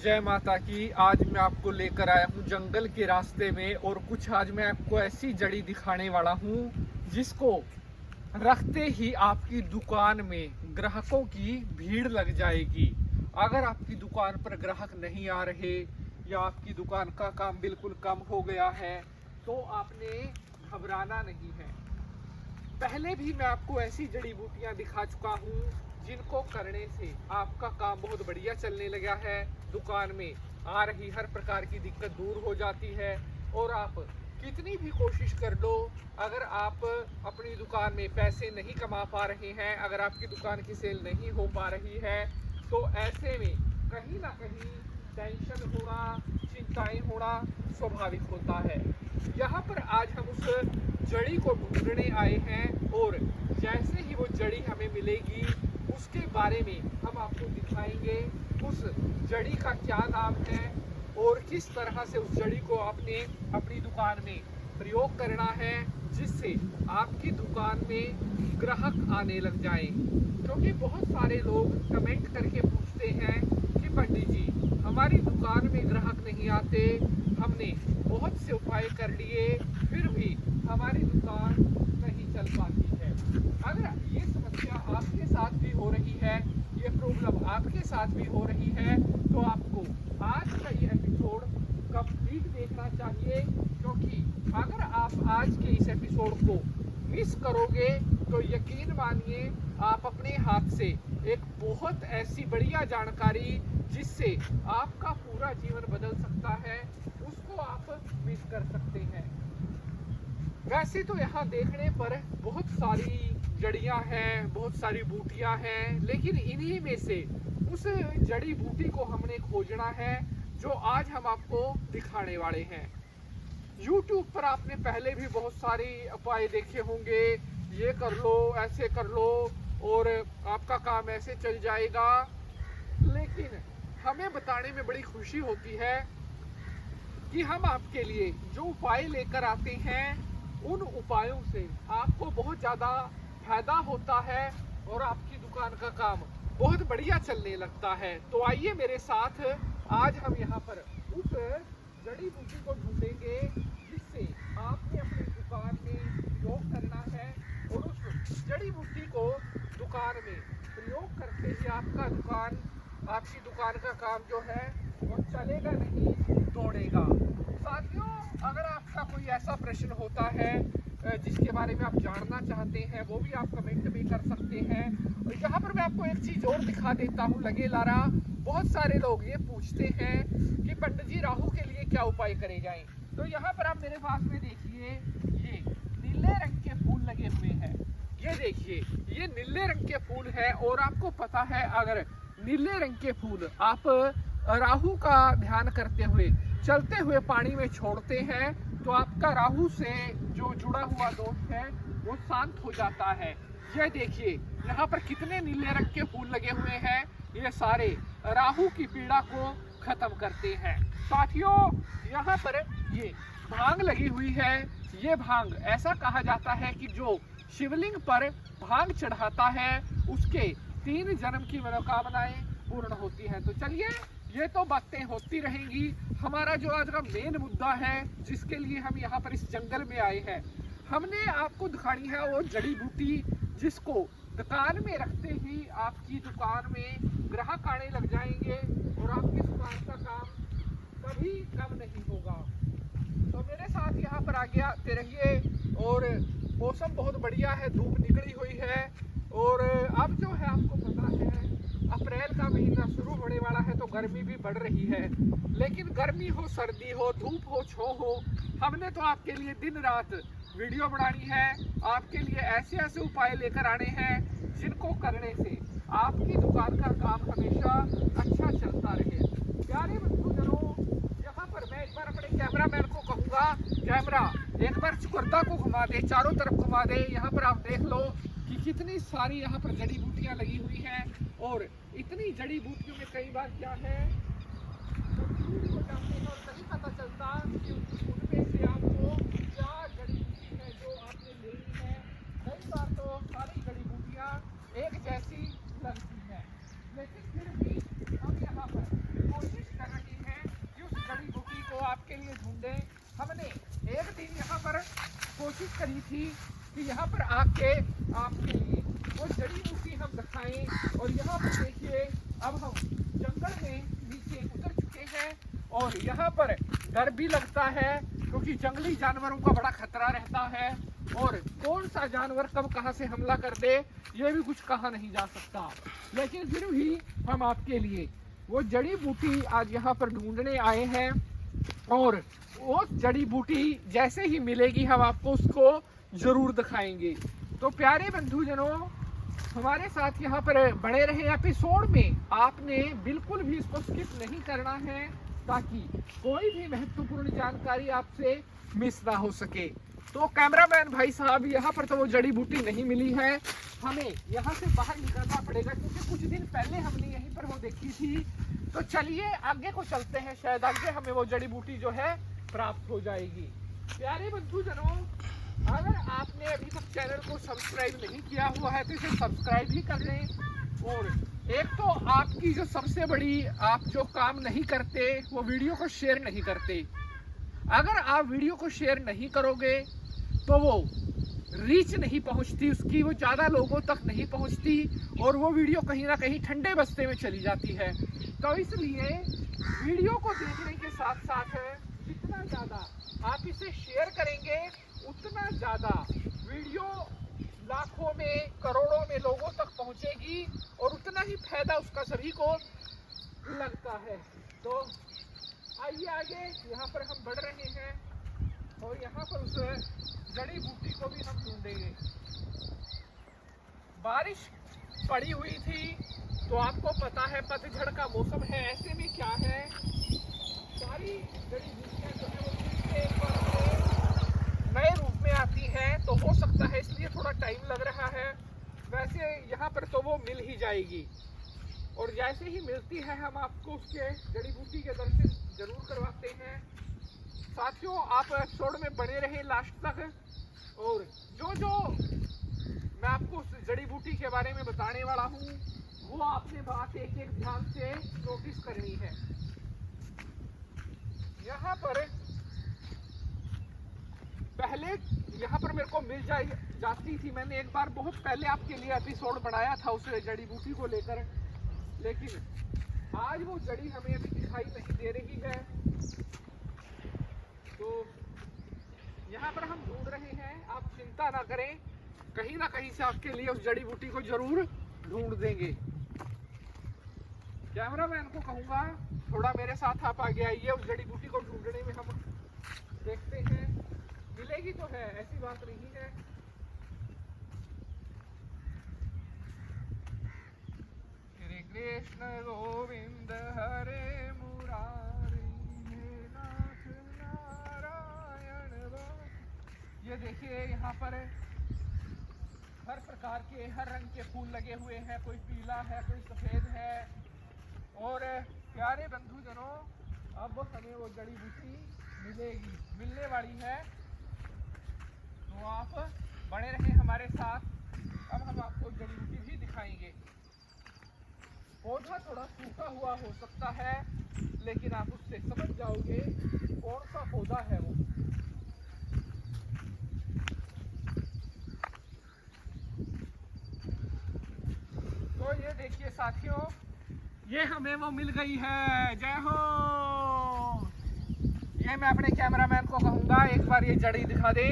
जय माता की। आज मैं आपको लेकर आया हूँ जंगल के रास्ते में, और कुछ आज मैं आपको ऐसी जड़ी दिखाने वाला हूँ जिसको रखते ही आपकी दुकान में ग्राहकों की भीड़ लग जाएगी। अगर आपकी दुकान पर ग्राहक नहीं आ रहे या आपकी दुकान का काम बिल्कुल कम हो गया है तो आपने घबराना नहीं है। पहले भी मैं आपको ऐसी जड़ी बूटियां दिखा चुका हूँ जिनको करने से आपका काम बहुत बढ़िया चलने लगा है। दुकान में आ रही हर प्रकार की दिक्कत दूर हो जाती है, और आप कितनी भी कोशिश कर लो, अगर आप अपनी दुकान में पैसे नहीं कमा पा रहे हैं, अगर आपकी दुकान की सेल नहीं हो पा रही है, तो ऐसे में कहीं ना कहीं टेंशन होना, चिंताएं होना स्वाभाविक होता है। यहाँ पर आज हम उस जड़ी को ढूंढने आए हैं, और जैसे ही वो जड़ी हमें मिलेगी उसके बारे में हम आपको दिखाएंगे उस जड़ी का क्या नाम है और किस तरह से उस जड़ी को आपने अपनी दुकान में प्रयोग करना है जिससे आपकी दुकान में ग्राहक आने लग जाए। क्योंकि बहुत सारे लोग कमेंट करके पूछते हैं कि पंडित जी, हमारी दुकान में ग्राहक नहीं आते, हमने बहुत से उपाय कर लिए फिर भी हमारी दुकान नहीं चल पाती है। अगर ये समस्या आपके साथ भी हो रही है, ये प्रॉब्लम आपके साथ भी हो रही है, तो आपको आज का ये एपिसोड कंप्लीट देखना चाहिए। क्योंकि अगर आप आज के इस एपिसोड को मिस करोगे तो यकीन मानिए आप अपने हाथ से एक बहुत ऐसी बढ़िया जानकारी जिससे आपका पूरा जीवन बदल सकता है, उसको आप मिस कर सकते हैं। वैसे तो यहाँ देखने पर बहुत सारी जड़ियाँ हैं, बहुत सारी बूटियाँ हैं, लेकिन इन्हीं में से उस जड़ी बूटी को हमने खोजना है जो आज हम आपको दिखाने वाले हैं। YouTube पर आपने पहले भी बहुत सारे उपाय देखे होंगे, ये कर लो, ऐसे कर लो और आपका काम ऐसे चल जाएगा। लेकिन हमें बताने में बड़ी खुशी होती है कि हम आपके लिए जो उपाय लेकर आते हैं उन उपायों से आपको बहुत ज़्यादा फायदा होता है और आपकी दुकान का काम बहुत बढ़िया चलने लगता है। तो आइए मेरे साथ, आज हम यहाँ पर उस जड़ी बूटी को ढूंढेंगे जिससे आपने अपनी दुकान में प्रयोग करना है, और उस जड़ी बूटी को दुकान में प्रयोग करते ही आपकी दुकान का काम जो है वो चलेगा नहीं, दौड़ेगा। साथियों, अगर आपका कोई ऐसा प्रश्न होता है जिसके बारे में आप जानना चाहते हैं, वो भी आप कमेंट में कर सकते हैं। और यहाँ पर मैं आपको एक चीज़ और दिखा देता हूँ लगे लारा। बहुत सारे लोग ये पूछते हैं कि पंडित जी, राहु के लिए क्या उपाय करे जाएं। तो यहाँ पर आप मेरे पास में देखिए, ये नीले रंग के फूल लगे हुए हैं। ये देखिए, ये नीले रंग के फूल है, और आपको पता है अगर नीले रंग के फूल आप राहु का ध्यान करते हुए चलते हुए पानी में छोड़ते हैं तो आपका राहु से जो जुड़ा हुआ दोष है वो शांत हो जाता है। ये देखिए, यहाँ पर कितने नीले रंग के फूल लगे हुए हैं, ये सारे राहु की पीड़ा को खत्म करते हैं। साथियों, यहाँ पर ये भांग लगी हुई है। ये भांग, ऐसा कहा जाता है कि जो शिवलिंग पर भांग चढ़ाता है उसके 3 जन्म की मनोकामनाएं पूर्ण होती हैं। तो चलिए, ये तो बातें होती रहेंगी। हमारा जो आज का मेन मुद्दा है जिसके लिए हम यहाँ पर इस जंगल में आए हैं, हमने आपको दिखानी है वो जड़ी बूटी जिसको दुकान में रखते ही आपकी दुकान में ग्राहक आने लग जाएंगे और आपकी दुकान का काम कभी कम नहीं होगा। तो मेरे साथ यहाँ पर आगे आते रहिए। और मौसम बहुत बढ़िया है, धूप निकली हुई है, और अब जो है आपको पता है अप्रैल का महीना शुरू होने वाला है तो गर्मी भी बढ़ रही है। लेकिन गर्मी हो, सर्दी हो, धूप हो, छाँव हो, हमने तो आपके लिए दिन रात वीडियो बनानी है, आपके लिए ऐसे ऐसे उपाय लेकर आने हैं जिनको करने से आपकी दुकान का काम हमेशा अच्छा चलता रहे। प्यारे बंधुजनों, यहाँ पर मैं एक बार अपने कैमरामैन को कहूँगा, कैमरा एक बार चुकरदा को घुमा दे, चारों तरफ घुमा दे। यहाँ पर आप देख लो कि कितनी सारी यहाँ पर जड़ी बूटियाँ लगी हुई हैं, और इतनी जड़ी बूटियों में कई बार क्या है तो हो जाते हैं और नहीं पता चलता कि उनमें से आपको क्या जड़ी बूटी है जो आपने लेनी है। कई बार तो सारी जड़ी बूटियाँ एक जैसी लगती हैं, लेकिन फिर भी हम यहाँ पर कोशिश कर आपके लिए ढूंढे। हमने एक दिन यहाँ पर कोशिश करी थी कि यहाँ पर आके आपके लिए वो जड़ी बूटी हम दिखाएं। और यहाँ पर देखिए, अब हम जंगल में नीचे उतर चुके हैं और यहाँ पर डर भी लगता है क्योंकि जंगली जानवरों का बड़ा खतरा रहता है और कौन सा जानवर कब कहाँ से हमला कर दे ये भी कुछ कहा नहीं जा सकता। लेकिन फिर भी हम आपके लिए वो जड़ी बूटी आज यहाँ पर ढूंढने आए हैं और वो जड़ी बूटी जैसे ही मिलेगी हम आपको उसको जरूर दिखाएंगे। तो प्यारे बंधुजनों, हमारे साथ यहाँ पर बने रहे एपिसोड में। आपने बिल्कुल भी इसको स्किप नहीं करना है ताकि कोई भी महत्वपूर्ण जानकारी आपसे मिस ना हो सके। तो कैमरामैन भाई साहब, यहाँ पर तो वो जड़ी बूटी नहीं मिली है, हमें यहाँ से बाहर निकलना पड़ेगा क्योंकि कुछ दिन पहले हमने यहीं पर वो देखी थी। तो चलिए आगे को चलते हैं, शायद आगे हमें वो जड़ी बूटी जो है प्राप्त हो जाएगी। प्यारे बंधुजनों, अगर आपने अभी तक चैनल को सब्सक्राइब नहीं किया हुआ है तो इसे सब्सक्राइब ही कर लें। और एक तो आपकी जो सबसे बड़ी आप जो काम नहीं करते वो वीडियो को शेयर नहीं करते। अगर आप वीडियो को शेयर नहीं करोगे तो वो रीच नहीं पहुंचती, उसकी वो ज़्यादा लोगों तक नहीं पहुंचती और वो वीडियो कहीं ना कहीं ठंडे बस्ते में चली जाती है। तो इसलिए वीडियो को देखने के साथ साथ जितना ज़्यादा आप इसे शेयर करेंगे उतना ज़्यादा वीडियो लाखों में करोड़ों में लोगों तक पहुंचेगी और उतना ही फायदा उसका सभी को लगता है। तो आइए आगे, यहाँ पर हम बढ़ रहे हैं और यहाँ पर उस जड़ी बूटी को भी हम ढूंढेंगे। बारिश पड़ी हुई थी तो आपको पता है पतझड़ का मौसम है, ऐसे में क्या है सारी जड़ी बूटियाँ जो है वो फिर से एक बार नए रूप में आती है। तो हो सकता है इसलिए थोड़ा टाइम लग रहा है, वैसे यहाँ पर तो वो मिल ही जाएगी और जैसे ही मिलती है हम आपको उसके जड़ी बूटी के दर्शन जरूर करवाते हैं। साथियों, आप एपिसोड में बने रहें लास्ट तक और जो मैं आपको उस जड़ी बूटी के बारे में बताने वाला हूँ वो आपने बात एक एक ध्यान से नोटिस करनी है। यहाँ पर पहले यहाँ पर मेरे को मिल जाती थी, मैंने एक बार बहुत पहले आपके लिए एपिसोड बनाया था उस जड़ी बूटी को लेकर, लेकिन आज वो जड़ी हमें अभी दिखाई नहीं दे रही है। तो यहाँ पर हम ढूंढ रहे हैं, आप चिंता ना करें, कहीं ना कहीं से आपके लिए उस जड़ी बूटी को जरूर ढूंढ देंगे। कैमरामैन को कहूँगा थोड़ा मेरे साथ आप आगे आइए, उस जड़ी बूटी को ढूंढने में हम देखते हैं मिलेगी तो है, ऐसी बात नहीं है। श्री कृष्ण गोविंद हरे मुरारी नाथ नारायण। ये देखिए यहाँ पर हर प्रकार के हर रंग के फूल लगे हुए हैं, कोई पीला है कोई सफेद है। और प्यारे बंधुजनों, अब हमें वो जड़ी बूटी मिलने वाली है, तो आप बने रहें हमारे साथ। अब हम आपको जड़ी बूटी भी दिखाएंगे। पौधा थोड़ा सूखा हुआ हो सकता है लेकिन आप उससे समझ जाओगे कौन सा पौधा है वो। तो ये देखिए साथियों, ये हमें वो मिल गई है। जय हो। ये मैं अपने कैमरामैन को कहूँगा एक बार ये जड़ी दिखा दे।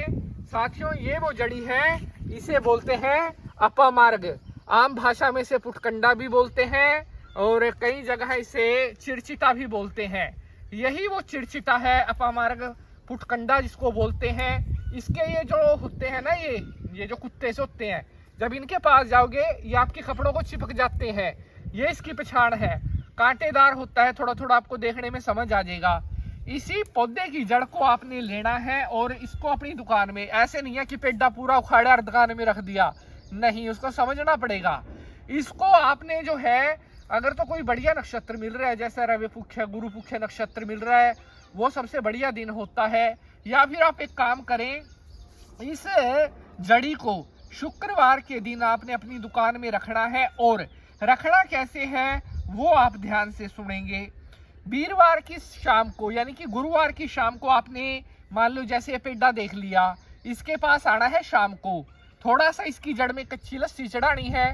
साथियों, ये वो जड़ी है, इसे बोलते हैं अपामार्ग। आम भाषा में इसे पुटकंडा भी बोलते हैं और कई जगह इसे चिड़चिटा भी बोलते हैं। यही वो चिड़चिटा है, अपामार्ग, पुटकंडा जिसको बोलते हैं। इसके ये जो होते हैं ना, ये जो कुत्ते से होते हैं, जब इनके पास जाओगे ये आपके कपड़ों को चिपक जाते हैं। ये इसकी पहचान है, कांटेदार होता है, थोड़ा थोड़ा आपको देखने में समझ आ जाएगा। इसी पौधे की जड़ को आपने लेना है और इसको अपनी दुकान में, ऐसे नहीं है कि पेड़ा पूरा उखाड़ा और दुकान में रख दिया, नहीं, उसको समझना पड़ेगा। इसको आपने जो है, अगर तो कोई बढ़िया नक्षत्र मिल रहा है, जैसे रवि पुख्य गुरु पुख्य नक्षत्र मिल रहा है, वो सबसे बढ़िया दिन होता है। या फिर आप एक काम करें, इस जड़ी को शुक्रवार के दिन आपने अपनी दुकान में रखना है। और रखना कैसे है वो आप ध्यान से सुनेंगे। वीरवार की शाम को यानी कि गुरुवार की शाम को आपने मान लो जैसे ये पेड्डा देख लिया, इसके पास आना है शाम को, थोड़ा सा इसकी जड़ में कच्ची लस्सी चढ़ानी है,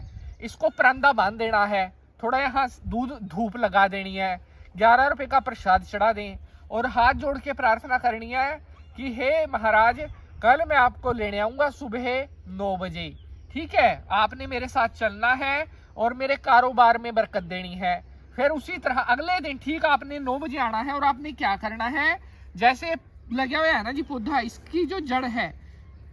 इसको परंदा बांध देना है, थोड़ा यहाँ दूध धूप लगा देनी है, 11 रुपए का प्रसाद चढ़ा दें और हाथ जोड़ के प्रार्थना करनी है कि हे महाराज कल मैं आपको लेने आऊंगा सुबह 9 बजे, ठीक है, आपने मेरे साथ चलना है और मेरे कारोबार में बरकत देनी है। फिर उसी तरह अगले दिन ठीक आपने 9 बजे आना है और आपने क्या करना है, जैसे लगा हुआ है ना जी पौधा, इसकी जो जड़ है,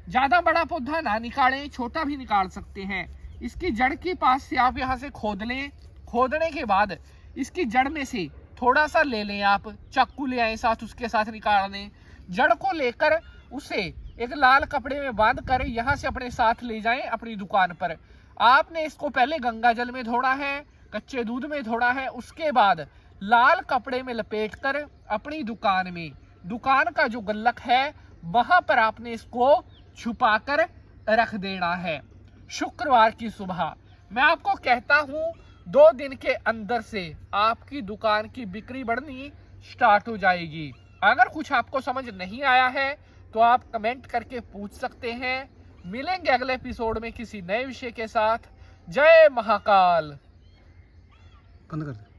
ज्यादा बड़ा पौधा ना निकालें, छोटा भी निकाल सकते हैं, इसकी जड़ के पास से आप यहाँ से खोद लें, खोदने के बाद इसकी जड़ में से थोड़ा सा ले लें, आप चाकू ले आए साथ, उसके साथ निकाल दें, जड़ को लेकर उसे एक लाल कपड़े में बांध कर यहाँ से अपने साथ ले जाएं अपनी दुकान पर। आपने इसको पहले गंगा जल में धोना है, कच्चे दूध में धोना है, उसके बाद लाल कपड़े में लपेटकर अपनी दुकान में, दुकान का जो गुल्लक है वहां पर आपने इसको छुपाकर रख देना है। शुक्रवार की सुबह मैं आपको कहता हूं 2 दिन के अंदर से आपकी दुकान की बिक्री बढ़नी स्टार्ट हो जाएगी। अगर कुछ आपको समझ नहीं आया है तो आप कमेंट करके पूछ सकते हैं। मिलेंगे अगले एपिसोड में किसी नए विषय के साथ। जय महाकाल। बंद कर दे।